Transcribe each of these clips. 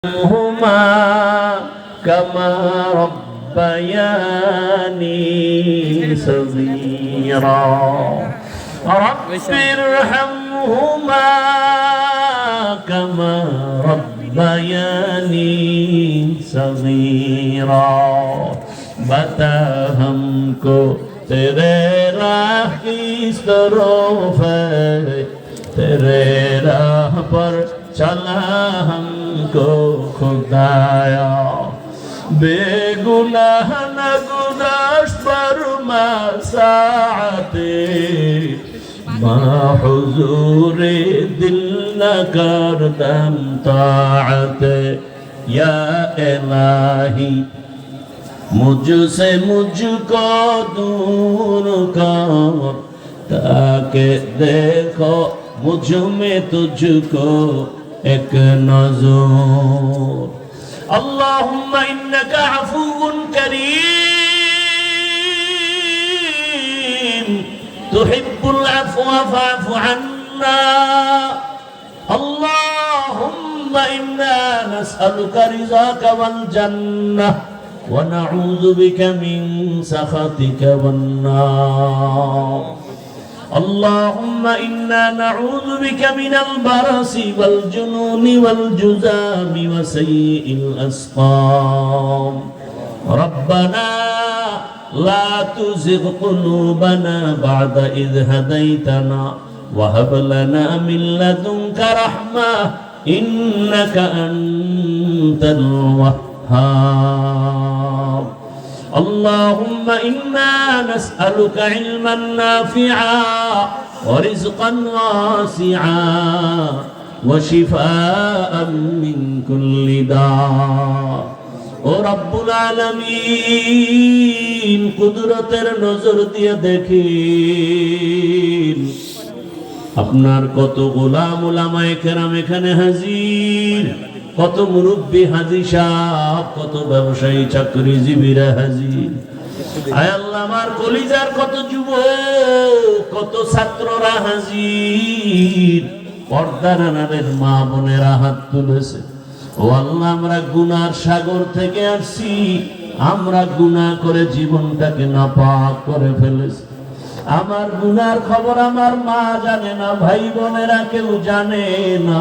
هما كما ربياني صغيرا رب ارحمهما كما ربياني صغيرا बता हमको तेरे राह की तरफ तेरे राह पर चला हमको खुदाया बेगुनाह न गुनाह पर मसाते हुजूर दिल न कर दम ताअते या इलाही मुझसे मुझको दूर कर ताकि देखो मुझ में तुझको एक नज़र अल्लाहुम्मा इन्नका अफ़ूउन करीम तुहिब्बुल अफ़्वा फ़अफ़ु अन्ना अल्लाहुम्मा इन्ना नस्अलुका रिज़ाका वल जन्नह ونعوذ بك من سخطك والنار اللهم إنا نعوذ بك من البرص والجنون والجذام وسيء الأسقام ربنا لا تزغ قلوبنا بعد إذ هديتنا وهب لنا من لدنك رحمة إنك أنت الوهاب اللهم إنا نسألك علما نافعا ورزقا واسعا وشفاء من كل داء ও রব্বুল আলামিন কুদরতের নজর দিয়ে দেখেন আপনার কত গোলাম উলামায়ে কেরাম এখানে হাজির কত মুরব্বী হাজী সাহেব কত ব্যবসায়ী চাকরিজীবীরা হাজির আয় আল্লাহ আমার কলিজার কত যুবক কত ছাত্ররা হাজির পর্দার আড়ালের মা বোনেরা হাত তুলেছে ও আল্লাহ আমরা গুনার সাগর থেকে আসছি আমরা গুনাহ করে জীবনটাকে নাপাক করে ফেলেছি আমার গুনার খবর আমার মা জানে না ভাই বোনেরা কেউ জানে না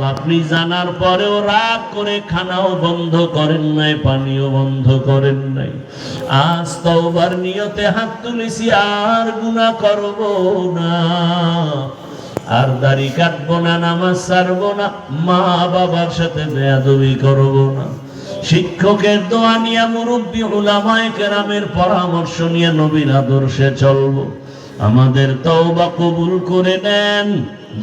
আপনি জানার পরেও রাগ করে খানাও বন্ধ করেন নাই পানিও বন্ধ করেন নাই আজ তওবার নিয়তে হাত তুলেছি আর গুনাহ করব না আর দাড়ি কাটবো না নামাজ ছাড়বো না মা বাবার সাথে বেয়াদবি করব না শিক্ষকের দোয়া নিয়ে মুরব্বী উলামায়ে কেরামের পরামর্শ নিয়ে নবীর আদর্শে চলবো আমাদের তওবা কবুল করে নেন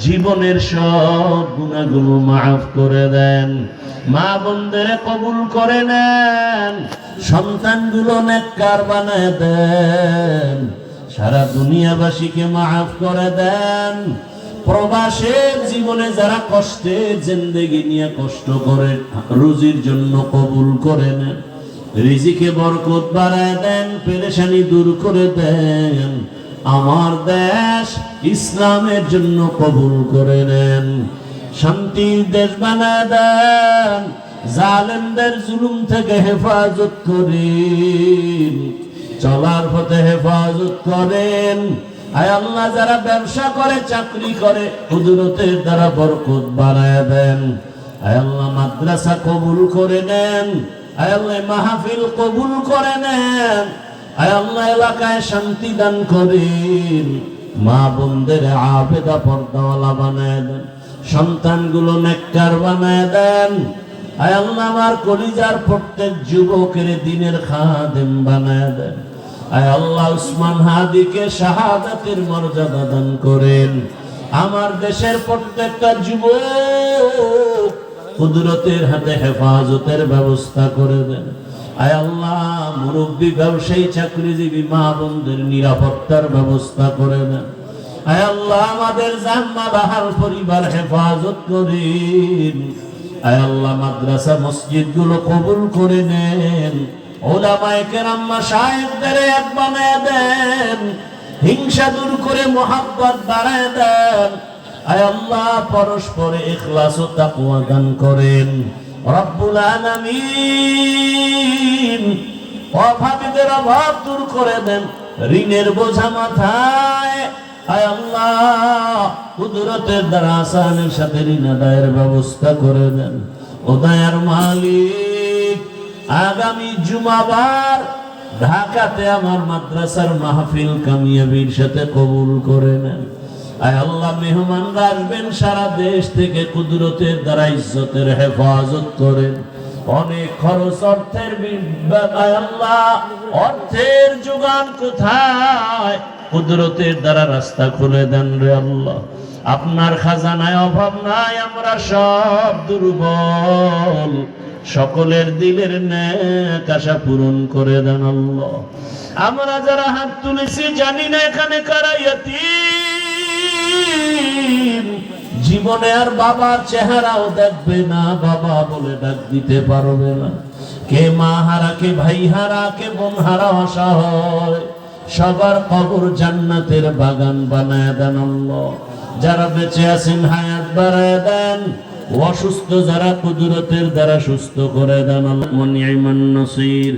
জীবনের সব গুনাহগুলো maaf করে দেন মা বোনদের কবুল করে নেন সন্তানগুলো নেককার বানায় দেন সারা দুনিয়াবাসীকে maaf করে দেন প্রবাসের জীবনে যারা কষ্টের জিন্দেগি নিয়ে কষ্ট করে রুজির জন্য কবুল করে নেন রিজিকে বরকত বাড়ায় দেন পেরেশানি দূর করে দেন আমার দেশ ইসলামের জন্য কবুল করে নেন শান্তির দেশ বানায় দেন জালেমদের জুলুম থেকে হেফাজত করেন চলার পথে হেফাজত করেন আয় আল্লাহ যারা ব্যবসা করে চাকরি করে কুদরতের দ্বারা বরকত বাড়ায় দেন আয় আল্লাহ মাদ্রাসা কবুল করে নেন আয় আল্লাহ মাহফিল কবুল করে নেন আয় আল্লাহ এলাকায় শান্তি দান করেন মা বোনদের আবেদা পর্দাওয়ালা বানায় দেন সন্তানগুলো নেককার বানায় দেন আয় আল্লাহ আমার কলিজার প্রত্যেক যুবকের দ্বীনের খাদেম বানায় দেন আয় আল্লাহ উসমান হাদিকে শাহাদাতের মর্যাদা দান করেন আমার দেশের প্রত্যেকটা যুবক কুদরতের হাতে হেফাজতের ব্যবস্থা করে দেন আয় আল্লাহ মুরব্বী ব্যবসায়ী চাকরিজীবী মা বোনদের নিরাপত্তার ব্যবস্থা করে দেন আয় আল্লাহ আমাদের জান্নাত বাহাল পরিবার হেফাজত করেন আয় আল্লাহ মাদ্রাসা মসজিদগুলো কবুল করে নেন ওলামায়ে কেরাম মাশায়েখদের এক বানায় দেন হিংসা দূর করে মহব্বত বাড়ায় দেন আয় আল্লাহ পরস্পরে ইখলাস ও তাকওয়া দান করেন রব্বুল আলামিন। অভাবীদের অভাব দূর করে দেন, ঋণের বোঝা মাথায় আয় আল্লাহ কুদরতের দ্বারা আসানের সাথে ঋণ আদায়ের ব্যবস্থা করে দেন। ও দয়ার মালিক, আগামী জুমাবার ঢাকাতে আমার মাদ্রাসার মাহফিল কামিয়াবির সাথে কবুল করে নেন। আয় আল্লাহ মেহমানরা আসবেন সারা দেশ থেকে, কুদরতের দ্বারা ইজ্জতের হেফাজত করেন। অনেক খরচ অর্থের আয় আল্লাহ অর্থের যোগান কোথায়, কুদরতের দ্বারা রাস্তা খুলে দেন রে আল্লাহ। আপনার খাজানায় অভাব নাই, আমরা সব দুর্বল, সকলের দিলের নেক আশা পূরণ করে দেন আল্লাহ। আমরা যারা হাত তুলেছি জানি না এখানে কারা ইয়াতীম, জীবনে আর বাবার চেহারাও দেখবে না, বাবা বলে ডাক দিতে পারবে না। কে মা হারা, কে ভাই হারা, কে বোন হারা অসহায়, সবার কবর জান্নাতের বাগান বানায় দেন আল্লাহ। যারা বেঁচে আছেন হায়াত বাড়ায় দেন, অসুস্থ যারা কুদরতের দ্বারা সুস্থ করে দেন আল্লাহ। নি'মান নাসির।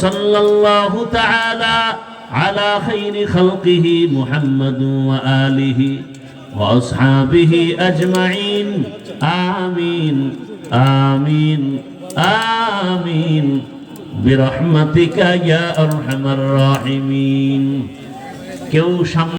সাল্লাল্লাহু তাআলা আলা খাইরি খালকিহি মুহাম্মাদুন ওয়া আলিহি ওয়া আসহাবিহি আজমাইন। আমিন আমিন আমিন বিরহমাতিকা ইয়া আরহামার রাহিমিন। কেউ